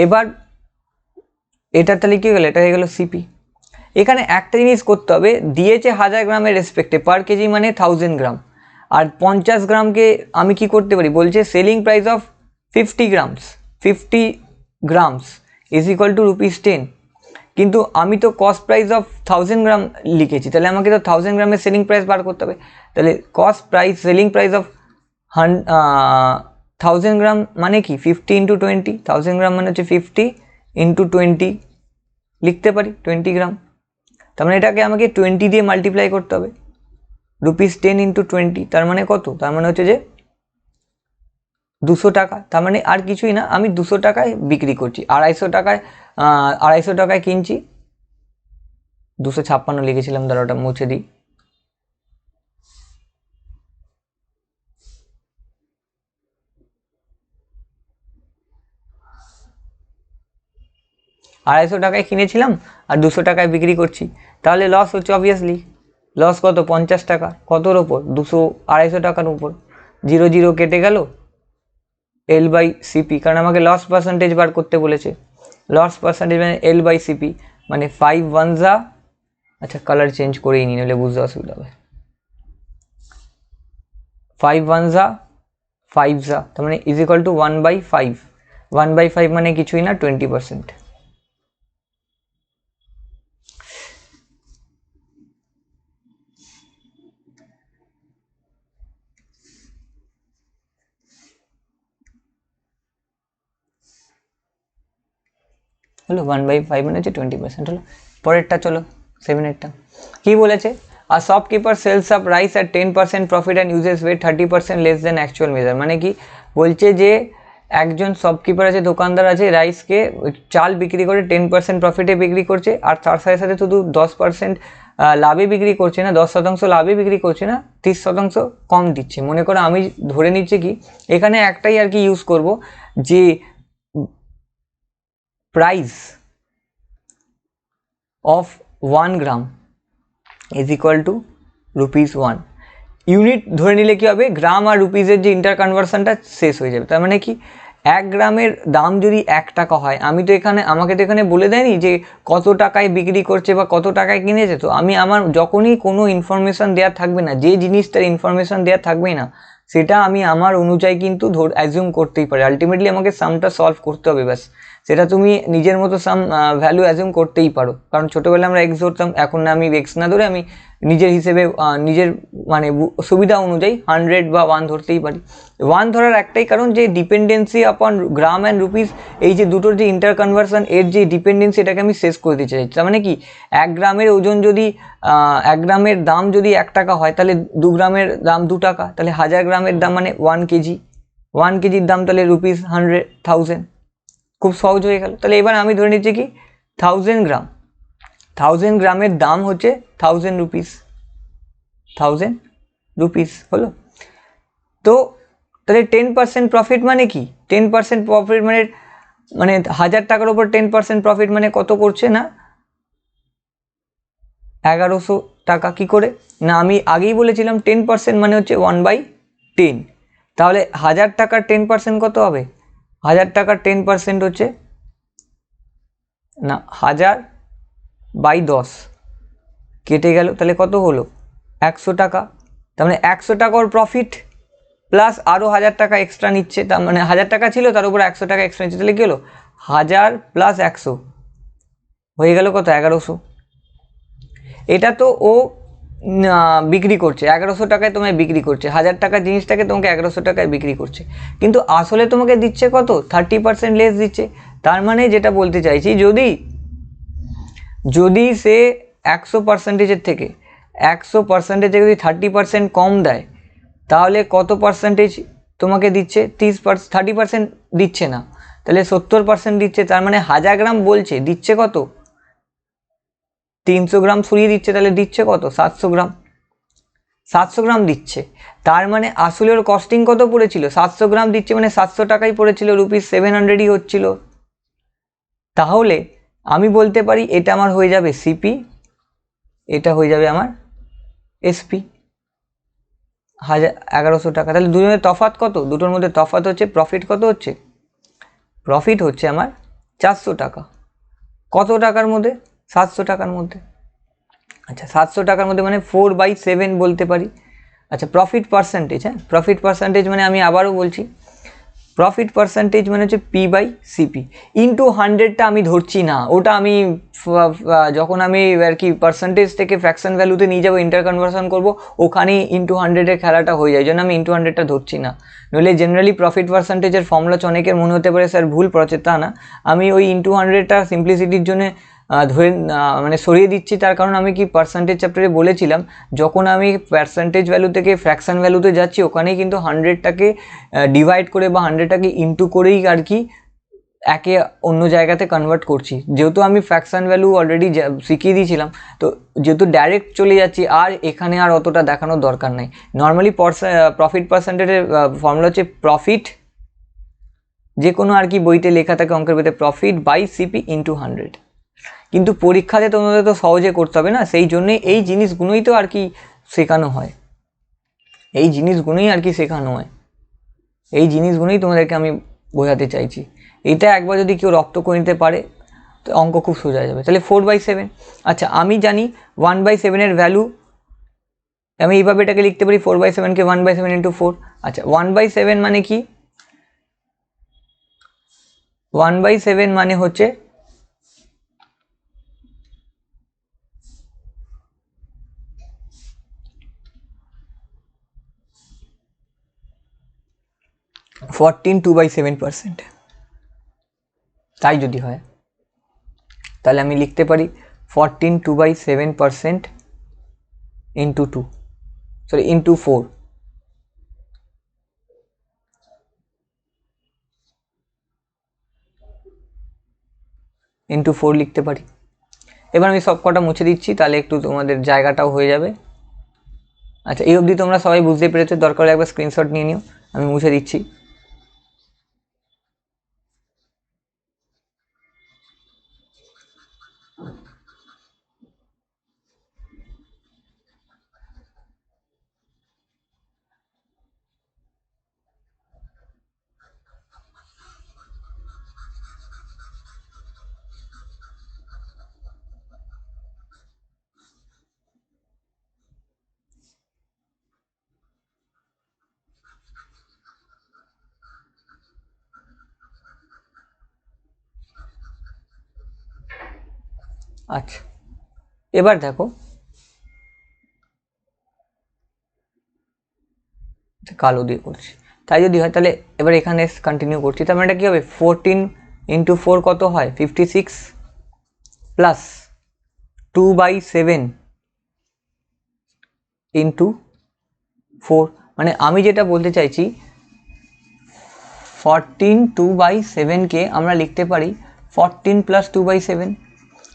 এবার এটা তাহলে কি হলো, এটা হয়ে গেল সিপি। এখানে একটা জিনিস করতে হবে, দিয়েছে 1000 গ্রামের রেসপেক্টে, পার কেজি মানে 1000 গ্রাম, আর 50 গ্রামকে আমি কি করতে পারি, বলছে selling price of 50 grams, 50 grams is equal two ₹10। কিন্তু আমি তো কস্ট প্রাইস অফ 1000 গ্রাম লিখেছি, তাহলে আমাকে তো 1000 গ্রামের সেলিং প্রাইস বার করতে হবে। তাহলে cost price selling price of 1000 গ্রাম মানে কি 50 ইন্টু 20, 1000 গ্রাম মানে হচ্ছে 50 ইন্টু 20, লিখতে পারি 20 গ্রাম। তার মানে এটাকে আমাকে 20 দিয়ে মাল্টিপ্লাই করতে হবে, ₹10 ইন্টু 20, তার মানে কত, তার মানে হচ্ছে যে 200 টাকা। তার মানে আর কিছুই না, আমি 200 টাকায় বিক্রি করছি, 250 টাকায় কিনছি, 256 লিখেছিলাম, দাঁড়া ওটা মুছে দিই, আড়াইশো টাকায় কিনেছিলাম আর 200 টাকায় বিক্রি করছি, তাহলে লস হচ্ছে অবভিয়াসলি। লস কত, 50 টাকা, কতর ওপর, 200 টাকার উপর, 0 0 কেটে গেল, L/CP, কারণ আমাকে লস পার্সেন্টেজ বার করতে বলেছে, লস পার্সেন্টেজ মানে L/CP, মানে 5 1 যা, আচ্ছা কালার চেঞ্জ করেই নি, নাহলে বুঝতে অসুবিধা হবে, 5 1 যা 5 যা, তার মানে ইজ ইকুয়াল টু 1/5, 1/5 মানে কিছুই না 20%। হলো 1/5 মানে হচ্ছে 20% হলো। পরেরটা চলো 7-8টা কি বলেছে, আর shopkeeper sells up rice at 10% profit and uses weight 30% less than actual measure. মানে কি বলছে যে একজন শপকিপার আছে, দোকানদার আছে, রাইসকে চাল বিক্রি করে 10% প্রফিটে বিক্রি করছে, আর তার সাথে সাথে শুধু 10% লাভে বিক্রি করছে না, 10% লাভে বিক্রি করছে না, 30% কম দিচ্ছে। মনে করো আমি ধরে নিচ্ছি কি, এখানে একটাই আর কি ইউজ করব, যে price of 1 gram is equal to ₹1। Unit ধরে নিলে কি হবে, গ্রাম আর রুপিসের যে ইন্টার কনভার্সনটা শেষ হয়ে যাবে। তার মানে কি 1 গ্রামের দাম যদি 1 টাকা হয়, আমি তো এখানে, আমাকে তো এখানে বলে দেয়নি যে কত টাকায় বিক্রি করছে বা কত টাকায় কিনেছে, তো আমি আমার যখনই কোনো ইনফরমেশান দেওয়া থাকবে না, যে জিনিসটার ইনফরমেশান দেওয়া থাকবে না, সেটা আমি আমার অনুযায়ী কিন্তু অ্যাজিউম করতেই পারি। আলটিমেটলি আমাকে সামটা সলভ করতে হবে, ব্যাস। সেটা তুমি নিজের মতো সাম ভ্যালু অ্যাজিউম করতেই পারো, কারণ ছোটোবেলায় আমরা এক্স ধরতাম, এখন না, আমি এক্স না ধরে আমি নিজের হিসেবে নিজের মানে সুবিধা অনুযায়ী 100 বা 1 ধরতেই পারি। 1 ধরার একটাই কারণ, যে ডিপেন্ডেন্সি আপন গ্রাম অ্যান্ড রুপিস, এই যে দুটোর যে ইন্টার কনভার্সন, এর যে ডিপেন্ডেন্সি, এটাকে আমি শেষ করে দিতে চাই। তার মানে কি 1 গ্রামের ওজন যদি 1 গ্রামের দাম যদি 1 টাকা হয়, তাহলে 2 গ্রামের দাম 2 টাকা, তাহলে 1000 গ্রামের দাম মানে 1 কেজি, 1 কেজির দাম তাহলে ₹100,000, খুব সহজ হয়ে গেল। তাহলে এবার আমি ধরে নিচ্ছি কি 1000 গ্রাম, 1000 গ্রামের দাম হচ্ছে 1000 রুপিস, 1000 রুপিস হলো। তো তাহলে 10% প্রফিট মানে কি, 10% প্রফিট মানে 1000 টাকার উপর 10% প্রফিট মানে কত করছে না 1100 টাকা। কি করে না, আমি আগেই বলেছিলাম 10% মানে হচ্ছে 1/10, তাহলে 1000 টাকার 10% কত হবে, 1000 টাকার 10% হচ্ছে না 1000/10 কেটে গেল, তাহলে কত হলো 100 টাকা। তার মানে 100 টাকা ওর প্রফিট, প্লাস আরও 1000 টাকা এক্সট্রা নিচ্ছে, তার মানে 1000 টাকা ছিল, তার উপর 100 টাকা এক্সট্রা নিচ্ছে, তাহলে কি হলো 1000 + 100 হয়ে গেল কত 1100। এটা তো ও বিক্রি করছে 1100 টাকায়, তোমায় বিক্রি করছে 1000 টাকার জিনিসটাকে, তোমাকে 1100 টাকায় বিক্রি করছে, কিন্তু আসলে তোমাকে দিচ্ছে কত 30% লেস দিচ্ছে। তার মানে যেটা বলতে চাইছি, যদি সে 100%-এর থেকে 100% থেকে যদি 30% কম দেয় তাহলে কত পার্সেন্টেজ তোমাকে দিচ্ছে? 30% দিচ্ছে না, তাহলে 70% দিচ্ছে। তার মানে 1000 গ্রাম বলছে, দিচ্ছে কত? 300 গ্রাম সরিয়ে দিচ্ছে, তাহলে দিচ্ছে কত? 700 গ্রাম। 700 গ্রাম দিচ্ছে, তার মানে আসলে ওর কস্টিং কত পড়েছিল? 700 গ্রাম দিচ্ছে মানে 700 টাকাই পড়েছিল, ₹700ই হচ্ছিল। তাহলে আমি বলতে পারি এটা আমার হয়ে যাবে সিপি, এটা হয়ে যাবে আমার এসপি, 1100 টাকা। তাহলে দুজনের তফাৎ কত? দুটোর মধ্যে তফাৎ হচ্ছে প্রফিট কত হচ্ছে? প্রফিট হচ্ছে আমার 400 টাকা। কত টাকার মধ্যে? 700 টাকার মধ্যে। আচ্ছা, 700 টাকার মধ্যে মানে 4/7 বলতে পারি। আচ্ছা, প্রফিট পার্সেন্টেজ, হ্যাঁ প্রফিট পার্সেন্টেজ মানে আমি আবারও বলছি, প্রফিট পার্সেন্টেজ মানে হচ্ছে P/CP ইন্টু 100টা আমি ধরছি না, ওটা আমি যখন আমি আর কি পার্সেন্টেজ থেকে ফ্র্যাকশন ভ্যালুতে নিয়ে যাবো, ইন্টার কনভার্সন করবো, ওখানেই ইন্টু 100-এর খেলাটা হয়ে যায়, জন্য আমি ইন্টু 100টা ধরছি না। নইলে জেনারেলি প্রফিট পার্সেন্টেজের ফর্মুলা অনেকের মনে হতে পারে স্যার ভুল প্রচেতা না, আমি ওই ইন্টু 100টা সিম্পলিসিটির জন্য ধরে মানে সরিয়ে দিচ্ছি। তার কারণ আমি কি পার্সেন্টেজ চ্যাপ্টারে বলেছিলাম, যখন আমি পার্সেন্টেজ ভ্যালু থেকে ফ্র্যাকশন ভ্যালুতে যাচ্ছি ওখানেই কিন্তু 100টাকে ডিভাইড করে বা 100টাকে ইন্টু করেই আর কি একে অন্য জায়গাতে কনভার্ট করছি। যেহেতু আমি ফ্র্যাকশন ভ্যালু অলরেডি শিখিয়ে দিয়েছিলাম, তো যেহেতু ডাইরেক্ট চলে যাচ্ছি, আর এখানে আর অতটা দেখানোর দরকার নেই। নর্মালি প্রফিট পার্সেন্টেজের ফর্মুলা হচ্ছে প্রফিট, যে কোনো আর কি বইতে লেখা থাকে অঙ্কের বইতে, প্রফিট/সিপি ইন্টু 100। কিন্তু পরীক্ষাতে তোমাদের তো সহজে করতে হবে না, সেই জন্যে এই জিনিসগুলোই তো আর কি শেখানো হয়, এই জিনিসগুলোই আর কি শেখানো হয়, এই জিনিসগুলোই তোমাদেরকে আমি বোঝাতে চাইছি। এটা একবার যদি কেউ রপ্ত করে নিতে পারে তো অঙ্ক খুব সোজা যাবে। তাহলে 4/7। আচ্ছা, আমি জানি 1/7-এর ভ্যালু, আমি এইভাবে এটাকে লিখতে পারি 4/7কে 1/7 ইন্টু 4। আচ্ছা, 1/7 মানে কি? 1/7 মানে হচ্ছে 14 2/7%। তাই যদি হয় তাহলে আমি লিখতে পারি 14 2/7% ইন্টু 2, সরি ইন্টু 4। ইন্টু 4 লিখতে পারি। এবার আমি সব কটা মুছে দিচ্ছি, তাহলে একটু তোমাদের জায়গাটাও হয়ে যাবে। আচ্ছা, এই অবধি তোমরা সবাই বুঝতে পেরেছো, দরকার হলে একবার স্ক্রিনশট নিয়ে নিও, আমি মুছে দিচ্ছি। আচ্ছা, এবার দেখো কালো দিয়ে করছি, তাই যদি হয় তাহলে এবার এখানে কন্টিনিউ করছি। তার মানে এটা কী হবে? 14 ইন্টু 4 কত হয়? 56 প্লাস 2/7 ইন্টু 4। মানে আমি যেটা বলতে চাইছি 14 2/7কে আমরা লিখতে পারি 14 প্লাস 2/7।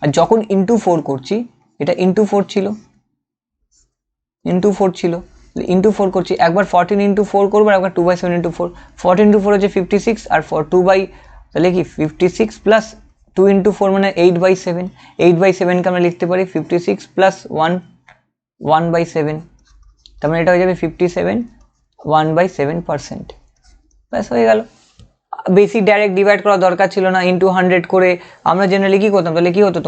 আর যখন ইন্টু 4 করছি, এটা ইন্টু 4 ছিল, ইন্টু 4 ছিল, ইন্টু 4 করছি, একবার 14 ইন্টু 4 করবো, আর একবার 2/7 ইন্টু 4। 14 ইন্টু 4 হচ্ছে 56, আর 2 তাহলে কি 56 প্লাস 2 ইন্টু 4 মানে 8/7। 8/7কে আমরা লিখতে পারি 56 প্লাস 1/7। তার মানে এটা হয়ে যাবে 57 1/7%। ব্যাস হয়ে গেল। বেশি ডাইরেক্ট ডিভাইড করা দরকার ছিল না, ইন্টু 100 করে আমরা জেনারেলি কী করতাম, তাহলে কী হতো,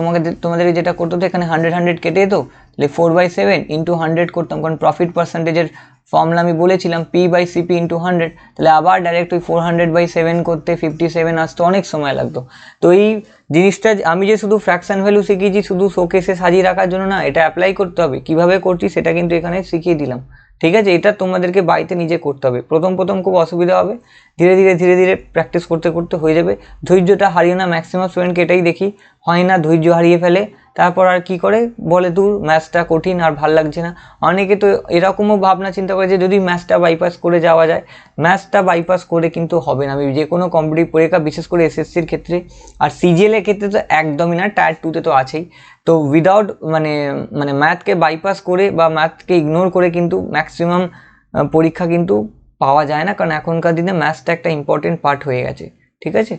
তোমাদের যেটা করতে হতো এখানে 100 কেটে যেত, তাহলে 4/7 ইন্টু 100 করতাম, কারণ প্রফিট পার্সেন্টেজের ফর্মুলা আমি বলেছিলাম P/CP ইন্টু 100। তাহলে আবার ডাইরেক্ট ওই 400/7 করতে 57 আসতে অনেক সময় লাগতো। তো এই জিনিসটা আমি যে শুধু ফ্র্যাকশন ভ্যালু শিখিয়েছি শুধু শোকেসে সাজিয়ে রাখার জন্য না, এটা অ্যাপ্লাই করতে হবে, কীভাবে করছি সেটা কিন্তু এখানে শিখিয়ে দিলাম। ঠিক আছে, এটা তোমাদেরকে বাড়িতে নিজে করতে হবে। প্রথম খুব অসুবিধা হবে, ধীরে ধীরে প্র্যাকটিস করতে করতে হয়ে যাবে। ধৈর্যটা হারিয়ে না, ম্যাক্সিমাম স্টুডেন্টকে এটাই দেখি, হয় না ধৈর্য হারিয়ে ফেলে, তারপর আর কি করে বলে দূর ম্যাথসটা কঠিন আর ভাল লাগছে না। অনেকে তো এরকমও ভাবনা চিন্তা করে যে যদি ম্যাথসটা বাইপাস করে যাওয়া যায়, ম্যাথসটা বাইপাস করে কিন্তু হবে না। আমি যে কোনো কম্পিটিটিভ পরীক্ষা বিশেষ করে এসএসসির ক্ষেত্রে আর সিজিএল এর ক্ষেত্রে তো একদমই না, টায়ার 2তে তো আছেই। তো উইদাউট মানে ম্যাথকে বাইপাস করে বা ম্যাথকে ইগনোর করে কিন্তু ম্যাক্সিমাম পরীক্ষা কিন্তু পাওয়া যায় না, কারণ এখনকার দিনে ম্যাথসটা একটা ইম্পর্টেন্ট পার্ট হয়ে গেছে, ঠিক আছে।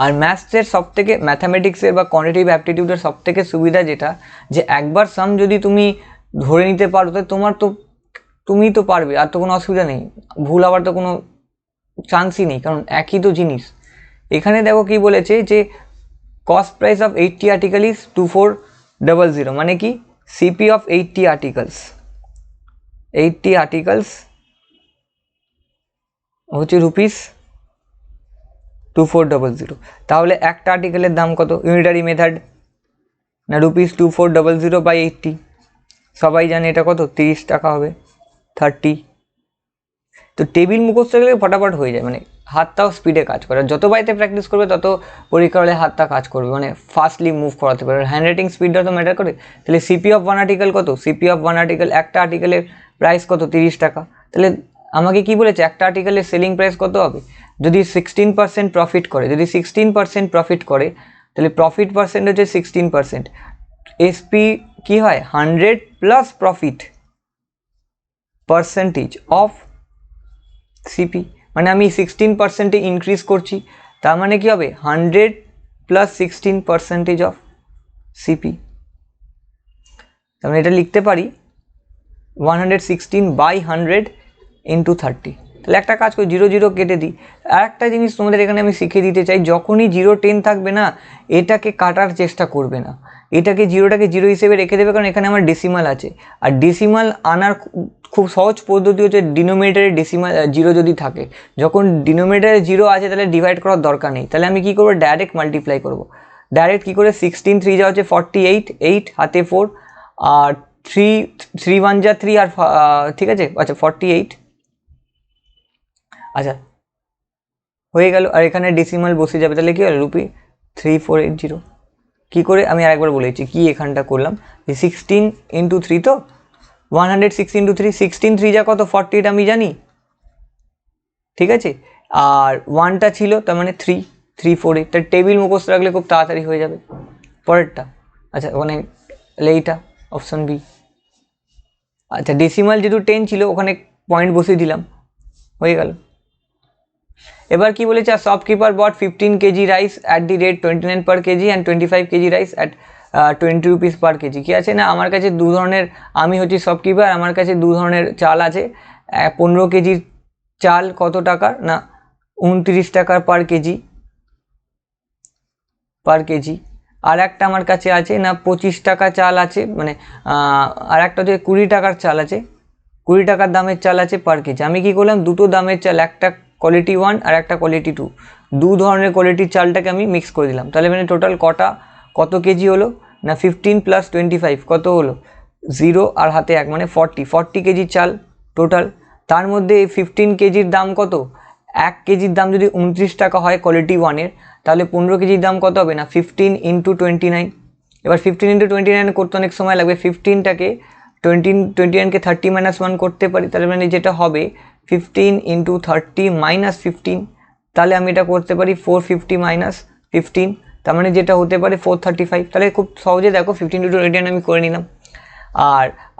আর ম্যাথসের সব থেকে ম্যাথামেটিক্সের বা কোয়ান্টিটিভ অ্যাপটিটিউডের সব থেকে সুবিধা যেটা, যে একবার সাম যদি তুমি ধরে নিতে পারো তো তুমি তো পারবে, আর তো কোনো অসুবিধা নেই, ভুল হওয়ার তো কোনো চান্সই নেই, কারণ একই তো জিনিস। এখানে দেখো কি বলেছে যে cost price of 80 article is 2400, মানে কি সিপি অফ 80 আর্টিকেলস, 80 আর্টিকেলস হচ্ছে ₹2400। তাহলে একটা আর্টিকেলের দাম কত ইউনিটারি মেথড না ₹2400/80, সবাই জানে এটা কত 30 টাকা হবে 30। তো টেবিল মুখস্থ গেলে ফটাফট হয়ে যায়, মানে হাতটাও স্পিডে কাজ করে, যত বাড়িতে প্র্যাকটিস করবে তত পরীক্ষা হলে হাতটা কাজ করবে, মানে ফাস্টলি মুভ করাতে পারবে। হ্যান্ড রাইটিং স্পিডটা তো ম্যাটার করে। তাহলে সিপি অফ 1 আর্টিকেল কত, সিপি অফ 1 আর্টিকেল একটা আর্টিকেলের প্রাইস কত 30 টাকা। তাহলে আমাকে কি বলেছে একটা আর্টিকেলের সেলিং প্রাইস কত হবে, যদি 16% প্রফিট করে, যদি 16% প্রফিট করে তাহলে প্রফিট পার্সেন্ট হচ্ছে 16%। এসপি কি হয় 100 plus profit percentage of CP, মানে আমি 16% ইনক্রিজ করছি, তার মানে কি হবে 100 প্লাস 16% অফ সিপি। তাহলে এটা লিখতে পারি 116/100 ইন্টু 30। তাহলে একটা কাজ করি 0 0 কেটে দিই। আর একটা জিনিস তোমাদের এখানে আমি শিখিয়ে দিতে চাই, যখনই 0 10 থাকবে না এটাকে কাটার চেষ্টা করবে না, এটাকে জিরোটাকে 0 হিসেবে রেখে দেবে, কারণ এখানে আমার ডেসিমাল আছে। আর ডেসিমাল আনার খুব সহজ পদ্ধতি হচ্ছে ডিনোমিনেটরে ডেসিমাল 0 যদি থাকে, যখন ডিনোমিনেটরে 0 আছে তাহলে ডিভাইড করার দরকার নেই, তাহলে আমি কি করবো ডাইরেক্ট মাল্টিপ্লাই করব। ডাইরেক্ট কি করে 16 3 যা হচ্ছে 48, 8 হাতে 4 আর 3 1 যা 3 আর ঠিক আছে, আচ্ছা 48, আচ্ছা হয়ে গেল। আর এখানে ডেসিমাল বসে যাবে, তাহলে কি হলো ₹3480। কী করে আমি আরেকবার বলেছি কি এখানটা করলাম যে 16 ইন্টু 3, তো 106 ইন্টু 3, 16 3 যা কত 48 আমি জানি, ঠিক আছে। আর 1টা ছিল তার মানে 348, তার টেবিল মুখস্থ রাখলে খুব তাড়াতাড়ি হয়ে যাবে। পরেরটা আচ্ছা ওখানে এইটা অপশন বি। আচ্ছা ডেসিমাল যেহেতু 10 ছিল ওখানে পয়েন্ট বসিয়ে দিলাম, হয়ে গেল। এবার কি বলেছে, shopkeeper bought 15 kg rice at the rate 29 per kg and 25 kg rice at 20 rupees per kg। কি আছে না আমার কাছে দু ধরনের, আমি হচ্ছি শপকিপার, আমার কাছে দু ধরনের চাল আছে। 15 কেজির চাল কত টাকার না 29 টাকার পার কেজি। আর একটা আমার কাছে আছে না 25 টাকা চাল আছে, মানে আর একটা হচ্ছে 20 টাকার চাল আছে, 20 টাকার দামের চাল আছে পার কেজি। আমি কি করলাম দুটো দামের চাল, একটা কোয়ালিটি 1 আর একটা কোয়ালিটি 2, দু ধরনের কোয়ালিটির চালটাকে আমি মিক্স করে দিলাম। তাহলে মানে টোটাল কত কেজি হলো না 15 প্লাস 25 কত হলো 0 আর হাতে 1 মানে 40 কেজির চাল টোটাল। তার মধ্যে এই 15 কেজির দাম কত, 1 কেজির দাম যদি 29 টাকা হয় কোয়ালিটি 1-এর, তাহলে 15 কেজির দাম কত হবে না 15 ইন্টু 29। এবার 15 ইন্টু 29 করতে অনেক সময় লাগবে, 15টাকে 29কে 30 - 1 করতে পারি, তাহলে মানে যেটা হবে 15 ইন্টু 30 - 15, তাহলে আমি এটা করতে পারি 450 - 15, তার মানে যেটা হতে পারে 435। তাহলে খুব সহজে দেখো 15 ইন্টু 29 আমি করে নিলাম।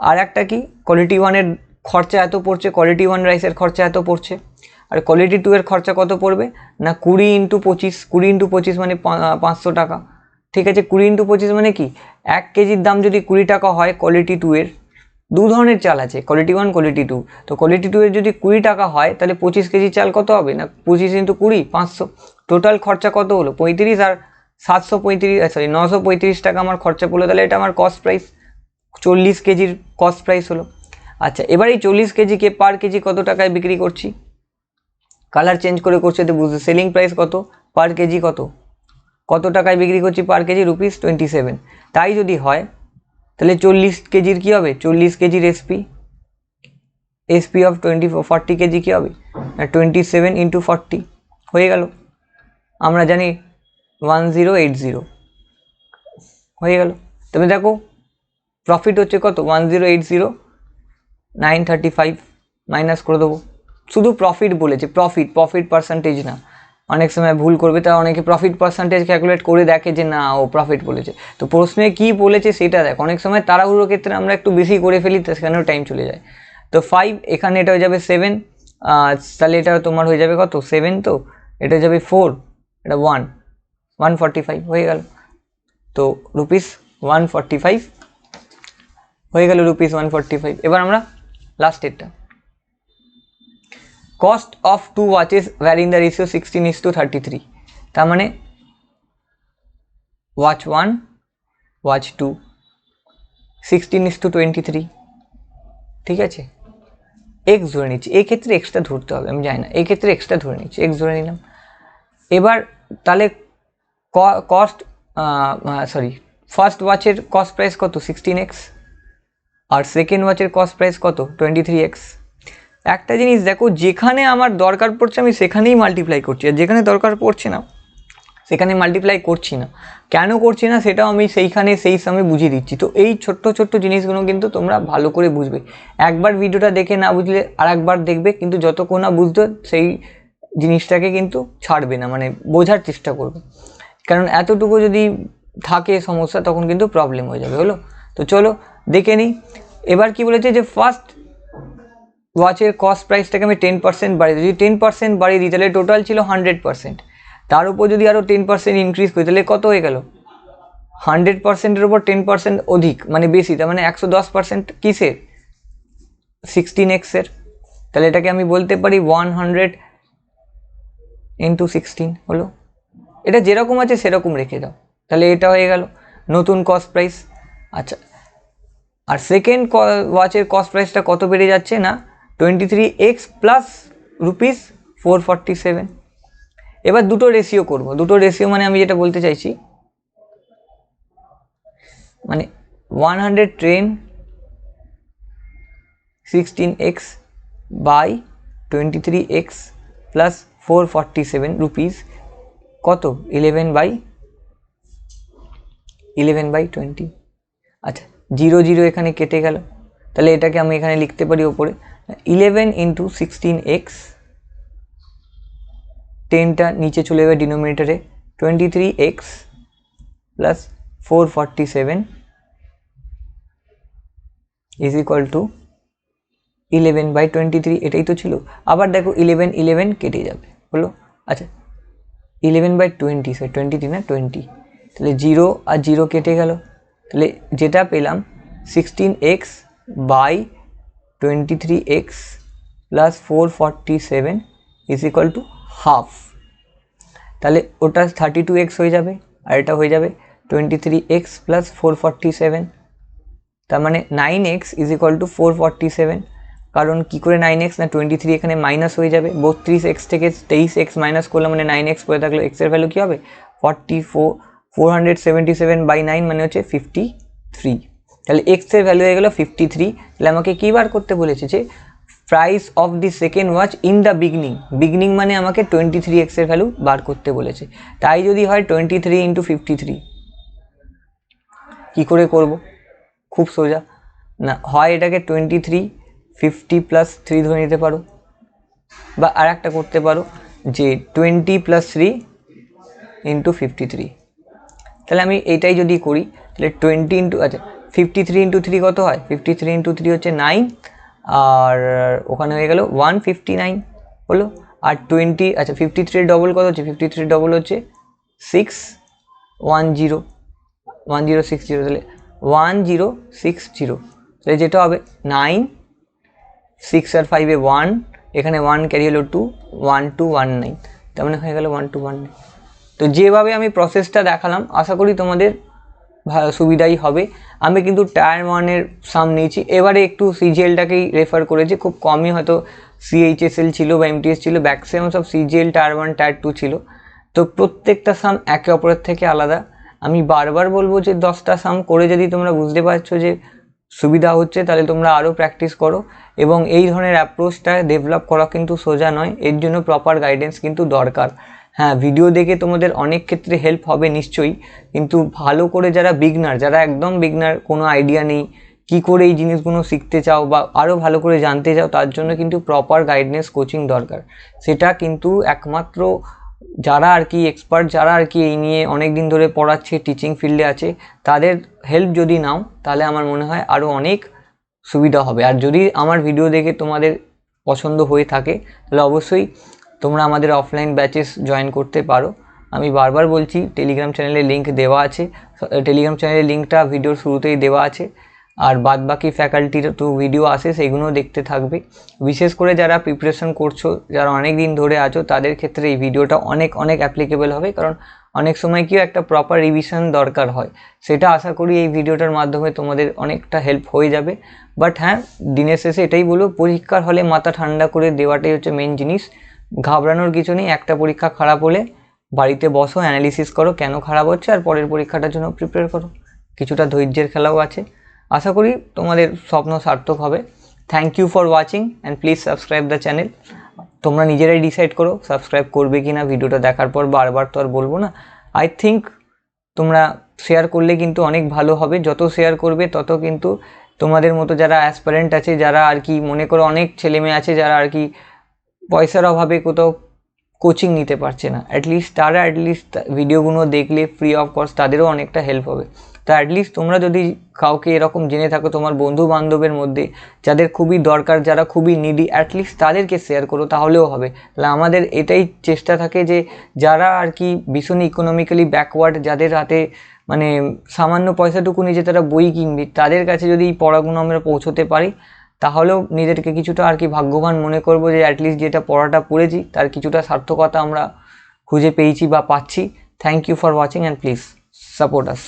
আর একটা কি কোয়ালিটি 1-এর খরচা এত পড়ছে, কোয়ালিটি 1 রাইসের খরচা এত পড়ছে, আর কোয়ালিটি 2-এর খরচা কত পড়বে না 20 ইন্টু 25 মানে 500 টাকা, ঠিক আছে। 20 ইন্টু 25 মানে কি 1 কেজির দাম যদি 20 টাকা হয় কোয়ালিটি 2-এর, দু ধরনের চাল আছে কোয়ালিটি 1 কোয়ালিটি 2, তো কোয়ালিটি 2-এর যদি 20 টাকা হয় তাহলে 25 কেজি চাল কত হবে না 25 ইন্টু 20 500, টোটাল খরচা কত হলো 35 আর 935 টাকা আমার খরচা পড়লো। তাহলে এটা আমার কস্ট প্রাইস 40 কেজির কস্ট প্রাইস হলো। আচ্ছা এবার এই 40 কেজিকে পার কেজি কত টাকায় বিক্রি করছি, কালার চেঞ্জ করে করছে তো বুঝতে, সেলিং প্রাইস কত পার কেজি কত টাকায় বিক্রি করছি পার কেজি ₹27। তাই যদি হয় তাহলে 40 কেজির কী হবে 40 কেজির এসপি অফ 40 কেজি কী হবে না 27 ইন্টু 40 হয়ে গেল। আমরা জানি 1080, হয়ে গেল। তবে দেখো প্রফিট হচ্ছে কত 1080,935 মাইনাস করে দেবো। শুধু প্রফিট বলেছে, প্রফিট পার্সেন্টেজ না। অনেক সময় ভুল করবে, তা অনেকে প্রফিট পার্সেন্টেজ ক্যালকুলেট করে দেখে যে না ও প্রফিট বলেছে। তো প্রশ্নে কি বলেছে সেটা দেখ। অনেক সময় তাড়াহুড়োর ক্ষেত্রে আমরা একটু বেশি করে ফেলি, সেখানেও টাইম চলে যায়। তো 5, এখানে এটা হয়ে যাবে 7, তাহলে এটা তোমার হয়ে যাবে কত 7, তো এটা হয়ে যাবে 4, এটা 145 হয়ে গেল। তো রুপিস 145 হয়ে গেল, রুপিস 145। এবার আমরা লাস্টেরটা, cost of 2 watches vary in the ratio 16:33। তার মানে ওয়াচ 1, ওয়াচ 2 16:23, ঠিক আছে। এক্স ধরে নিচ্ছি, এই ক্ষেত্রে এক্সট্রা ধরতে হবে, আমি জানি না, এই ক্ষেত্রে এক্সট্রা ধরে নিচ্ছি, এক্স ধরে নিলাম। এবার তাহলে কস্ট ফার্স্ট ওয়াচের কস্ট প্রাইস কত 16x, আর সেকেন্ড ওয়াচের কস্ট প্রাইস কত 23x। একটা জিনিস দেখো, যেখানে আমার দরকার পড়ছে আমি সেখানেই মাল্টিপ্লাই করছি, আর যেখানে দরকার পড়ছে না সেখানে মাল্টিপ্লাই করছি না। কেন করছি না সেটাও আমি সেইখানে সেই সময় বুঝিয়ে দিচ্ছি। তো এই ছোট্ট ছোট্ট জিনিসগুলো কিন্তু তোমরা ভালো করে বুঝবে। একবার ভিডিওটা দেখে না বুঝলে আর একবার দেখবে, কিন্তু যতক্ষণ না বুঝতে সেই জিনিসটাকে কিন্তু ছাড়বে না, মানে বোঝার চেষ্টা করবে। কারণ এতটুকু যদি থাকে সমস্যা তখন কিন্তু প্রবলেম হয়ে যাবে। হলো, তো চলো দেখে নিই। এবার কি বলেছে যে ফার্স্ট ওয়াচের কস্ট প্রাইসটাকে আমি 10% বাড়িয়ে দিই। যদি 10% বাড়িয়ে দিই তাহলে টোটাল ছিল 100%, তার উপর যদি আরও 10% ইনক্রিজ করি তাহলে কত হয়ে গেল 100%-এর উপর 10% অধিক, মানে বেশি, তার মানে 110% কিসের 16x-এর। তাহলে এটাকে আমি বলতে পারি 100 × 16 হলো। এটা যেরকম আছে সেরকম রেখে দাও, তাহলে এটা হয়ে গেল নতুন কস্ট প্রাইস। আচ্ছা, আর সেকেন্ড ওয়াচের কস্ট প্রাইসটা কত বেড়ে যাচ্ছে না 23x প্লাস রুপিস 447। এবার দুটো রেশিও করব, দুটো রেশিও মানে আমি যেটা বলতে চাইছি, মানে 110 16x by 23x plus 447 rupees কত 11/20। আচ্ছা, 0 0 এখানে কেটে গেল, তাহলে এটাকে আমি এখানে লিখতে পারি ওপরে 11 × 16x, 10টা নিচে চলে যাবে ডিনোমিনেটরে, 23x plus 447 is equal two 11/23। এটাই তো ছিল। আবার দেখো 11 11 কেটে যাবে, হলো। আচ্ছা, 11/20, 23 না 20, তাহলে 0 আর 0 কেটে গেল, তাহলে যেটা পেলাম 16x by 23x plus 447 is equal to half. তাহলে ওটা 32x হয়ে যাবে, আর এটা হয়ে যাবে 23x প্লাস 447, তার মানে 9x ইজ ইকুয়াল টু 447। কারণ কী করে 9x না 23 এখানে মাইনাস হয়ে যাবে, 32x থেকে 23x মাইনাস করলে মানে 9x পড়ে থাকলে এক্সের ভ্যালু কী হবে 477/9 মানে হচ্ছে 53। তাহলে এক্সের ভ্যালু হয়ে গেল 53। তাহলে আমাকে কী বার করতে বলেছে যে price of the second watch in the beginning মানে আমাকে 23x এর ভ্যালু বার করতে বলেছে। তাই যদি হয় 23 × 53 কী করে করব, খুব সোজা না, হয় এটাকে 23 50 + 3 ধরে নিতে পারো, বা আর একটা করতে পারো যে 20 + 3 × 53। তাহলে আমি এইটাই যদি করি তাহলে 20 আচ্ছা 53 × 3 কত হয়, 53 × 3 হচ্ছে 9, আর ওখানে হয়ে গেল 159 হলো। আর 20 আচ্ছা 53 ডবল কত হচ্ছে, 53 ডবল হচ্ছে 610 1060, তাহলে 1060, তাহলে যেটা হবে 9 6 আর 5 এ 1, এখানে 1 ক্যারি হলো 2 1219, তার মানে হয়ে গেল 1219। তো যেভাবে আমি প্রসেসটা দেখালাম আশা করি তোমাদের সুবিধাই হবে। আমি কিন্তু টায়ার 1-এর সাম নিয়েছি, এবারে একটু সিজিএলটাকেই রেফার করেছি, খুব কমই হয়তো সিএইচএসএল ছিল বা এমটিএস ছিল, ম্যাক্সিমাম সব সিজিএল টায়ার 1 টায়ার 2 ছিল। তো প্রত্যেকটা সাম একে অপরের থেকে আলাদা। আমি বারবার বলবো যে 10টা সাম করে যদি তোমরা বুঝতে পারছো যে সুবিধা হচ্ছে তাহলে তোমরা আরও প্র্যাকটিস করো, এবং এই ধরনের অ্যাপ্রোচটা ডেভেলপ করা কিন্তু সোজা নয়, এর জন্য প্রপার গাইডেন্স কিন্তু দরকার। হ্যাঁ, ভিডিও দেখে তোমাদের অনেক ক্ষেত্রে হেল্প হবে নিশ্চয়ই, কিন্তু ভালো করে যারা বিগনার, যারা একদম বিগনার, কোনো আইডিয়া নেই কি করে এই জিনিসগুলো শিখতে চাও বা আরও ভালো করে জানতে চাও, তার জন্য কিন্তু প্রপার গাইডনেস কোচিং দরকার। সেটা কিন্তু একমাত্র যারা আর কি এক্সপার্ট, যারা আর কি এই নিয়ে অনেক দিন ধরে পড়াচ্ছে, টিচিং ফিল্ডে আছে, তাদের হেল্প যদি নাও তাহলে আমার মনে হয় আরও অনেক সুবিধা হবে। আর যদি আমার ভিডিও দেখে তোমাদের পছন্দ হয়ে থাকে তাহলে অবশ্যই তোমরা আমাদের অফলাইন ব্যাচেস জয়েন করতে পারো। আমি বারবার বলছি, টেলিগ্রাম চ্যানেলের লিঙ্ক দেওয়া আছে, টেলিগ্রাম চ্যানেলের লিঙ্কটা ভিডিওর শুরুতেই দেওয়া আছে। আর বাদবাকি ফ্যাকাল্টির তো ভিডিও আসে, সেগুলোও দেখতে থাকবে। বিশেষ করে যারা প্রিপারেশন করছো, যারা অনেক দিন ধরে আছো, তাদের ক্ষেত্রে এই ভিডিওটা অনেক অনেক অ্যাপ্লিকেবল হবে, কারণ অনেক সময় কি একটা প্রপার রিভিশন দরকার হয়। সেটা আশা করি এই ভিডিওটার মাধ্যমে তোমাদের অনেকটা হেল্প হয়ে যাবে। বাট হ্যাঁ, দিনের শেষে এটাই বলবো, পরীক্ষার হলে মাথা ঠান্ডা করে দেওয়াটাই হচ্ছে মেন জিনিস। ঘাবড়ানোর কিছু নেই। একটা পরীক্ষা খারাপ হলে বাড়িতে বসো, অ্যানালিসিস করো কেন খারাপ হচ্ছে, আর পরের পরীক্ষাটার জন্য প্রিপেয়ার করো। কিছুটা ধৈর্যের খেলাও আছে। আশা করি তোমাদের স্বপ্ন সার্থক হবে। Thank you for watching and please subscribe the channel. তোমরা নিজেরাই ডিসাইড করো সাবস্ক্রাইব করবে কি না। ভিডিওটা দেখার পর বারবার তো আর বলবো না। আই থিঙ্ক তোমরা শেয়ার করলে কিন্তু অনেক ভালো হবে। যত শেয়ার করবে তত কিন্তু তোমাদের মতো যারা অ্যাসপারেন্ট আছে, যারা আর কি মনে করো অনেক ছেলেমেয়ে আছে যারা আর কি পয়সার অভাবে কোথাও কোচিং নিতে পারছে না, তারা ভিডিওগুলো দেখলে ফ্রি অফ কস্ট তাদেরও অনেকটা হেল্প হবে। তো তোমরা যদি কাউকে এরকম জেনে থাকো তোমার বন্ধু বান্ধবের মধ্যে, যাদের খুবই দরকার, যারা খুবই নিডি, তাদেরকে শেয়ার করো, তাহলেও হবে। তাহলে আমাদের এটাই চেষ্টা থাকে যে যারা আর কি ভীষণ ইকোনমিক্যালি ব্যাকওয়ার্ড, যাদের হাতে মানে সামান্য পয়সাটুকু নিয়ে যে তারা বই কিনবে, তাদের কাছে যদি এই পড়াগুলো আমরা পৌঁছতে পারি, তাহলেও নিজেদেরকে কিছুটা আর কি ভাগ্যবান মনে করবো যে যেটা পড়াটা পড়েছি তার কিছুটা সার্থকতা আমরা খুঁজে পেয়েছি বা পাচ্ছি। Thank you for watching and please support us.